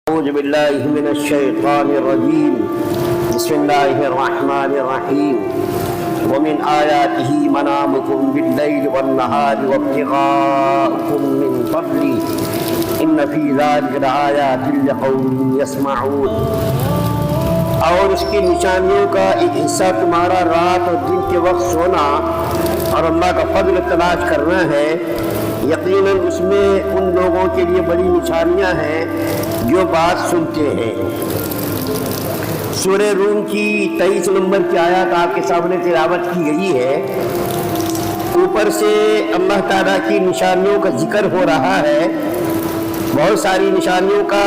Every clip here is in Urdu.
أعوذ بالله من الشيطان الرجيم بسم الله الرحمن الرحيم ومن آياته منامكم بالليل والنهار وابتغاؤكم من فضله إن في ذلك لآيات لقوم يسمعون۔ اور اس کی نشانیوں کا ایک حصہ تمہارا رات اور دن کے وقت سونا اور اللہ کا فضل تلاش کرنا ہے، یقیناً اس میں ان لوگوں کے لیے بڑی نشانیاں ہیں جو بات سنتے ہیں۔ سورہ روم کی 23 نمبر کی آیات آپ کے سامنے تلاوت کی گئی ہے۔ اوپر سے اللہ تعالیٰ کی نشانیوں کا ذکر ہو رہا ہے۔ بہت ساری نشانیوں کا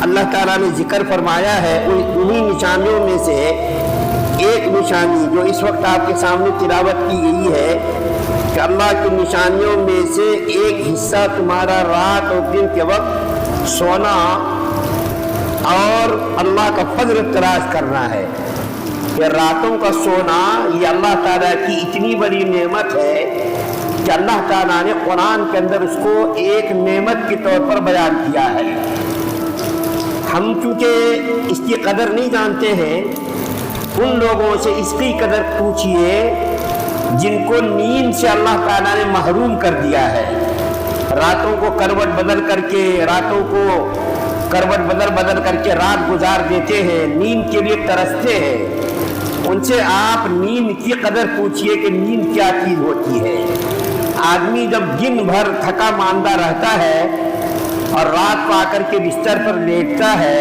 اللہ تعالیٰ نے ذکر فرمایا ہے۔ انہی نشانیوں میں سے ایک نشانی جو اس وقت آپ کے سامنے تلاوت کی گئی ہے کہ اللہ کی نشانیوں میں سے ایک حصہ تمہارا رات اور دن کے وقت سونا اور اللہ کا فضل تلاش کرنا ہے۔ یہ راتوں کا سونا یہ اللہ تعالیٰ کی اتنی بڑی نعمت ہے کہ اللہ تعالیٰ نے قرآن کے اندر اس کو ایک نعمت کے طور پر بیان کیا ہے۔ ہم چونکہ اس کی قدر نہیں جانتے ہیں، ان لوگوں سے اس کی قدر پوچھئے جن کو نیند سے اللہ تعالیٰ نے محروم کر دیا ہے۔ راتوں کو کروٹ بدل کر کے رات گزار دیتے ہیں، نیند کے لیے ترستے ہیں۔ ان سے آپ نیند کی قدر پوچھئے کہ نیند کیا چیز ہوتی ہے۔ آدمی جب دن بھر تھکا ماندہ رہتا ہے اور رات کو آ کر کے بستر پر لیٹتا ہے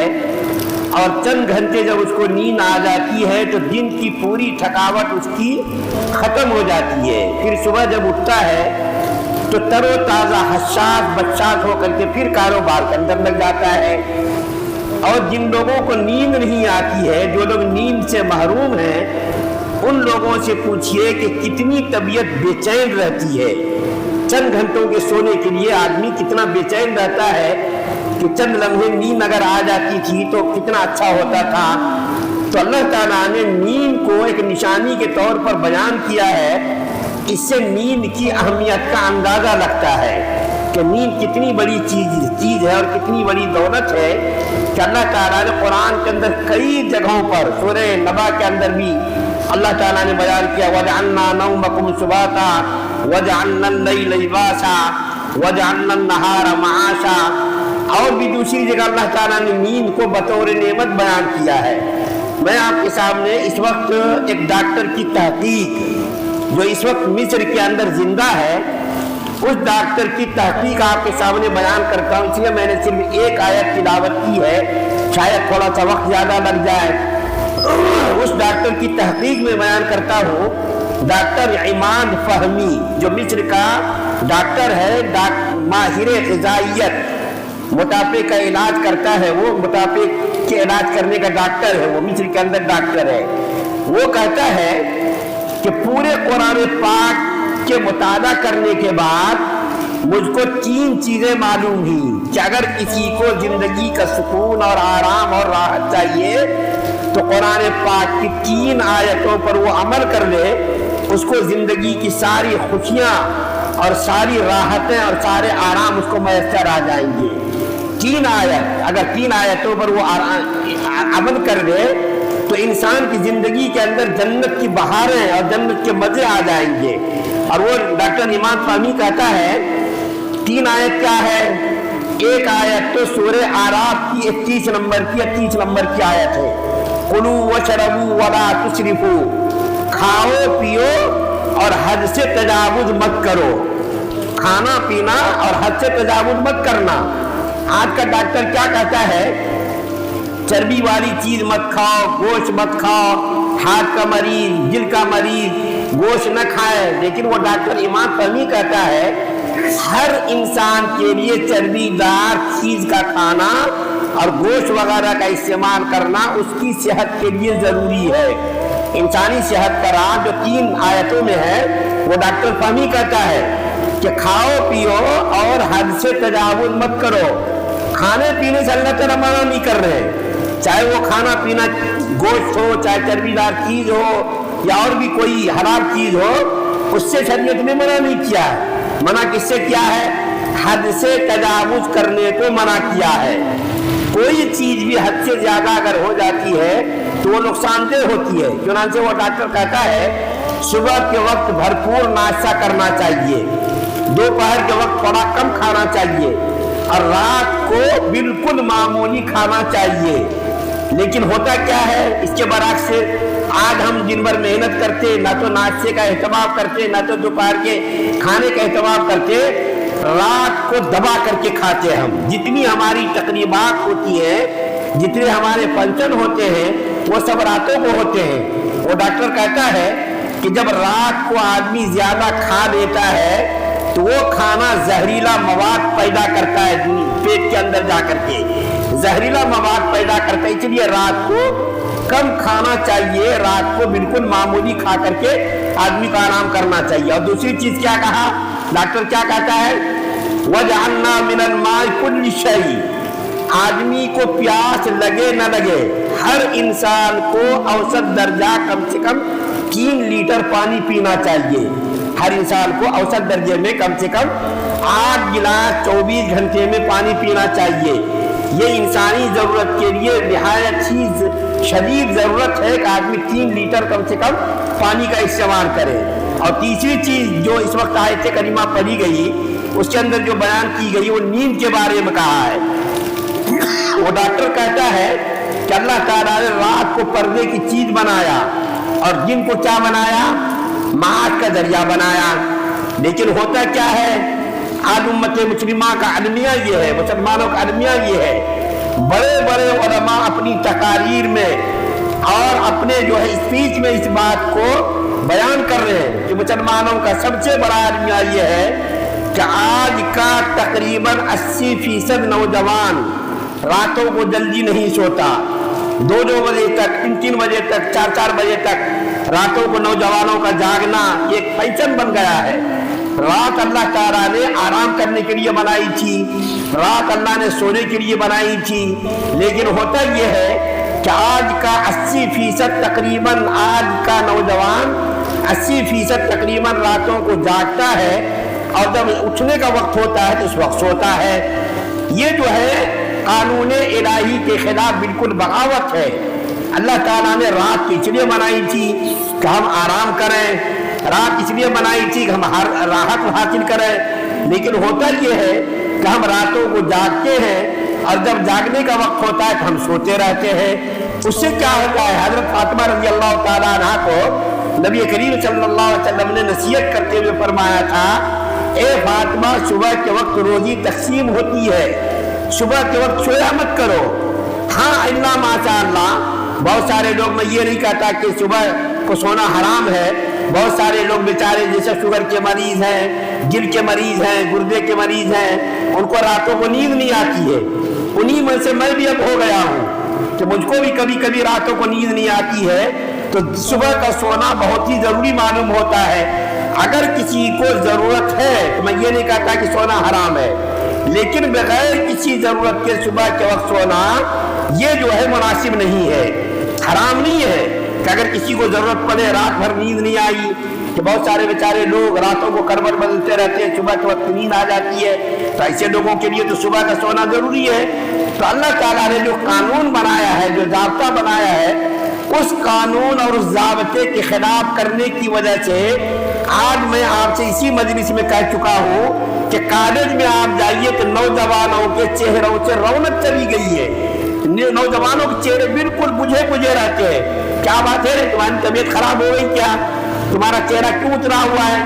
اور چند گھنٹے جب اس کو نیند آ جاتی ہے تو دن کی پوری تھکاوٹ اس کی ختم ہو جاتی ہے۔ پھر صبح جب اٹھتا ہے تو تر و تازہ حساس بچاس ہو کر کے پھر کاروبار کے اندر لگ جاتا ہے۔ اور جن لوگوں کو نیند نہیں آتی ہے، جو لوگ نیند سے محروم ہیں، ان لوگوں سے پوچھئے کہ کتنی طبیعت بے چین رہتی ہے۔ چند گھنٹوں کے سونے کے لیے آدمی کتنا بے چین رہتا ہے کہ چند لمحے نیند اگر آ جاتی تھی تو کتنا اچھا ہوتا تھا۔ تو اللہ تعالیٰ نے نیند کو ایک نشانی کے طور پر بیان کیا ہے۔ اس سے نیند کی اہمیت کا اندازہ لگتا ہے کہ نیند کتنی بڑی چیز ہے اور کتنی بڑی دولت ہے کہ اللہ تعالیٰ نے قرآن کے اندر کئی جگہوں پر، سورہ نبا کے اندر بھی اللہ تعالیٰ نے بیان کیا وَجَعَلْنَا نَوْمَكُمْ سُبَاتًا وَجَعَلْنَا اللَّيْلَ لِبَاسًا وَجَعَلْنَا النَّهَارَ مَعَاشًا۔ اور بھی دوسری جگہ اللہ تعالیٰ نے نیند کو بطور نعمت بیان کیا ہے۔ میں آپ کے سامنے اس وقت ایک ڈاکٹر کی تحقیق جو اس وقت مصر کے اندر زندہ ہے، اس ڈاکٹر کی تحقیق آپ کے سامنے بیان کرتا ہوں، اس لیے میں نے صرف ایک آیت تلاوت کی ہے، شاید تھوڑا سا وقت زیادہ لگ جائے۔ اس ڈاکٹر کی تحقیق میں بیان کرتا ہوں، ڈاکٹر عماد فہمی جو مصر کا ڈاکٹر ہے، ماہر غذائیت، موٹاپے کا علاج کرتا ہے، وہ موٹاپے کے علاج کرنے کا ڈاکٹر ہے، وہ مصر کے اندر ڈاکٹر ہے۔ وہ کہتا ہے کہ پورے قرآن پاک کے مطالعہ کرنے کے بعد مجھ کو 3 چیزیں معلوم ہوئی کہ اگر کسی کو زندگی کا سکون اور آرام اور راحت چاہیے تو قرآن پاک کی 3 آیتوں پر وہ عمل کر لے، اس کو زندگی کی ساری خوشیاں اور ساری راحتیں اور سارے آرام اس کو میسر آ جائیں گے۔ 3 آیت، اگر 3 آیتوں پر وہ عمل کر لے تو انسان کی زندگی کے اندر جنت کی بہاریں اور جنت کے مزے آ جائیں گے۔ اور وہ ڈاکٹر عماد فہمی کہتا ہے 3 آیت کیا ہے؟ ایک آیت تو سورہ اعراف کی 31 نمبر کی آیت ہے، کلوا واشربوا ولا تسرفوا، کھاؤ پیو اور حد سے تجاوز مت کرو۔ کھانا پینا اور حد سے تجاوز مت کرنا۔ آج کا ڈاکٹر کیا کہتا ہے؟ چربی والی چیز مت کھاؤ، گوشت مت کھاؤ، ہارٹ کا مریض، دل کا مریض گوشت نہ کھائے، لیکن وہ ڈاکٹر عماد فہمی کہتا ہے ہر انسان کے لیے چربی دار چیز کا کھانا اور گوشت وغیرہ کا استعمال کرنا اس کی صحت کے لیے ضروری ہے۔ انسانی صحت کا راز جو 3 آیتوں میں ہے، وہ ڈاکٹر فہمی کہتا ہے کہ کھاؤ پیو اور حد سے تجاوز مت کرو۔ کھانے پینے سے اللہ تعالیٰ منع نہیں کر رہے، چاہے وہ کھانا پینا گوشت ہو، چاہے چربی دار چیز ہو یا اور بھی کوئی حرام چیز ہو، اس سے شریعت نے منع نہیں کیا ہے۔ منع کس سے کیا ہے؟ حد سے تجاوز کرنے کو منع کیا ہے۔ کوئی چیز بھی حد سے زیادہ اگر ہو جاتی ہے تو وہ نقصان دہ ہوتی ہے۔ چنانچہ وہ ڈاکٹر کہتا ہے صبح کے وقت بھرپور ناشتہ کرنا چاہیے، دوپہر کے وقت تھوڑا کم کھانا چاہیے، اور رات کو بالکل معمولی کھانا چاہیے۔ لیکن ہوتا کیا ہے اس کے برعکس، آج ہم دن بھر محنت کرتے، نہ تو ناشتے کا اہتمام کرتے، نہ تو دوپہر کے کھانے کا اہتمام کرتے، رات کو دبا کر کے کھاتے۔ ہم جتنی ہماری تقریبات ہوتی ہیں، جتنے ہمارے فنکشن ہوتے ہیں، وہ سب راتوں کو ہوتے ہیں۔ وہ ڈاکٹر کہتا ہے کہ جب رات کو آدمی زیادہ کھا لیتا ہے تو وہ کھانا زہریلا مواد پیدا کرتا ہے، پیٹ کے اندر جا کر کے زہریلا مواد پیدا کرتا ہے۔ اس لیے رات کو کم کھانا چاہیے، رات کو بالکل معمولی کھا کر کے آدمی کو آرام کرنا چاہیے۔ اور دوسری چیز کیا کہا ڈاکٹر، کیا کہتا ہے وَجَعَلْنَا مِنَ الْمَاءِ كُلِّ شَيْءٍ، آدمی کو پیاس لگے نہ لگے، ہر انسان کو اوسط درجہ کم سے کم 3 لیٹر پانی پینا چاہیے۔ ہر انسان کو اوسط درجے میں کم سے کم 8 گلاس 24 گھنٹے میں پانی پینا چاہیے۔ یہ انسانی ضرورت کے لیے نہایت ہی شدید ضرورت ہے کہ آدمی 3 لیٹر کم سے کم پانی کا استعمال کرے۔ اور تیسری چیز جو اس وقت آیت کریمہ پڑھی گئی اس کے اندر جو بیان کی گئی وہ نیند کے بارے میں کہا ہے۔ وہ ڈاکٹر کہتا ہے کہ اللہ تعالیٰ نے رات کو پردے کی چیز بنایا اور دن کو کیا بنایا، معاش کا ذریعہ بنایا۔ لیکن ہوتا کیا ہے، آج امت مسلمہ کا المیہ یہ ہے، مسلمانوں کا المیہ یہ ہے، بڑے بڑے علماء اپنی تقاریر میں اور اپنے جو ہے اسپیچ میں اس بات کو بیان کر رہے ہیں کہ مسلمانوں کا سب سے بڑا المیہ یہ ہے کہ آج کا تقریباً 80% نوجوان راتوں کو جلدی نہیں سوتا، 2 بجے تک، 3 بجے تک، 4 بجے تک راتوں کو نوجوانوں کا جاگنا ایک فیشن بن گیا ہے۔ رات اللہ تعالیٰ نے آرام کرنے کے لیے بنائی تھی، رات اللہ نے سونے کے لیے بنائی تھی، لیکن ہوتا یہ ہے کہ آج کا 80% تقریباً، آج کا نوجوان 80% تقریباً راتوں کو جاگتا ہے اور جب اٹھنے کا وقت ہوتا ہے تو اس وقت سوتا ہے۔ یہ جو ہے قانون الہی کے خلاف بالکل بغاوت ہے۔ اللہ تعالیٰ نے رات اس لیے بنائی تھی کہ ہم آرام کریں، رات اس لیے بنائی تھی کہ ہم راحت حاصل کریں، لیکن ہوتا یہ ہے کہ ہم راتوں کو جاگتے ہیں اور جب جاگنے کا وقت ہوتا ہے تو ہم سوتے رہتے ہیں۔ اس سے کیا ہوتا ہے، حضرت فاطمہ رضی اللہ تعالیٰ عنہ کو نبی کریم صلی اللہ علیہ وسلم نے نصیحت کرتے ہوئے فرمایا تھا، اے فاطمہ صبح کے وقت روزی تقسیم ہوتی ہے، صبح کے وقت سویا مت کرو۔ ہاں اللہ ماشاء اللہ، بہت سارے لوگ، میں یہ نہیں کہتا کہ صبح کو سونا حرام ہے، بہت سارے لوگ بیچارے جیسے شوگر کے مریض ہیں، دل کے مریض ہیں، گردے کے مریض ہیں، ان کو راتوں کو نیند نہیں آتی ہے۔ انہی میں سے میں بھی اب ہو گیا ہوں کہ مجھ کو بھی کبھی کبھی راتوں کو نیند نہیں آتی ہے، تو صبح کا سونا بہت ہی ضروری معلوم ہوتا ہے۔ اگر کسی کو ضرورت ہے تو میں یہ نہیں کہتا کہ سونا حرام ہے، لیکن بغیر کسی ضرورت کے صبح کے وقت سونا یہ جو ہے مناسب نہیں ہے، حرام نہیں ہے۔ کہ اگر کسی کو ضرورت پڑے، رات بھر نیند نہیں آئی، کہ بہت سارے بیچارے لوگ راتوں کو کروٹ بدلتے رہتے ہیں، صبح کے وقت نیند آ جاتی ہے، تو ایسے لوگوں کے لیے تو صبح کا سونا ضروری ہے۔ تو اللہ تعالیٰ نے جو قانون بنایا ہے، جو ضابطہ بنایا ہے، اس قانون اور اس ضابطے کے خلاف کرنے کی وجہ سے آج میں آپ سے اسی مجلس میں کہہ چکا ہوں کہ کالج میں آپ جائیے تو نوجوانوں کے چہروں سے رونق چلی گئی ہے، نوجوانوں کے چہرے بالکل بجھے بجھے رہتے ہیں۔ کیا بات ہے، تمہاری طبیعت خراب ہو گئی کیا، تمہارا چہرہ کیوں اترا ہوا ہے؟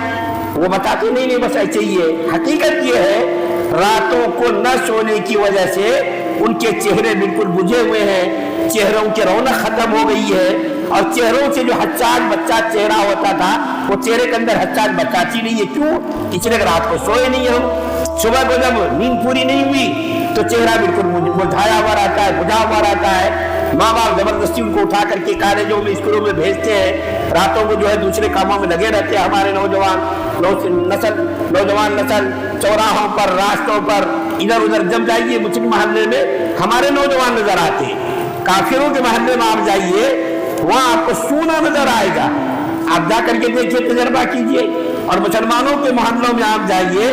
وہ بتاتے نہیں بس ایسے ہی ہے۔ حقیقت یہ ہے راتوں کو نہ سونے کی وجہ سے ان کے چہرے بالکل بجھے ہوئے ہیں، چہروں کی رونق ختم ہو گئی ہے، اور چہروں سے جو حچاج بچہ چہرہ ہوتا تھا وہ چہرے کے اندر حچاج بچاتی نہیں ہے۔ کیوں؟ اس لیے رات کو سوئے نہیں ہم، صبح کو جب نیند پوری نہیں ہوئی تو چہرہ بالکل مرجھایا ہوا رہتا ہے، بجھا ہوا رہتا ہے۔ ماں باپ زبردستی ان کو اٹھا کر کے کالجوں میں، اسکولوں میں بھیجتے ہیں، راتوں کو جو ہے دوسرے کاموں میں لگے رہتے ہیں۔ ہمارے نوجوان نسل چوراہوں پر، راستوں پر ادھر ادھر جب جائیے مسلم محلے میں ہمارے نوجوان نظر آتے ہیں، کافروں کے محلے میں آپ جائیے وہاں آپ کو سونا نظر آئے گا۔ آپ جا کر کے دیکھیے، تجربہ کیجیے، اور مسلمانوں کے محلوں میں آپ جائیے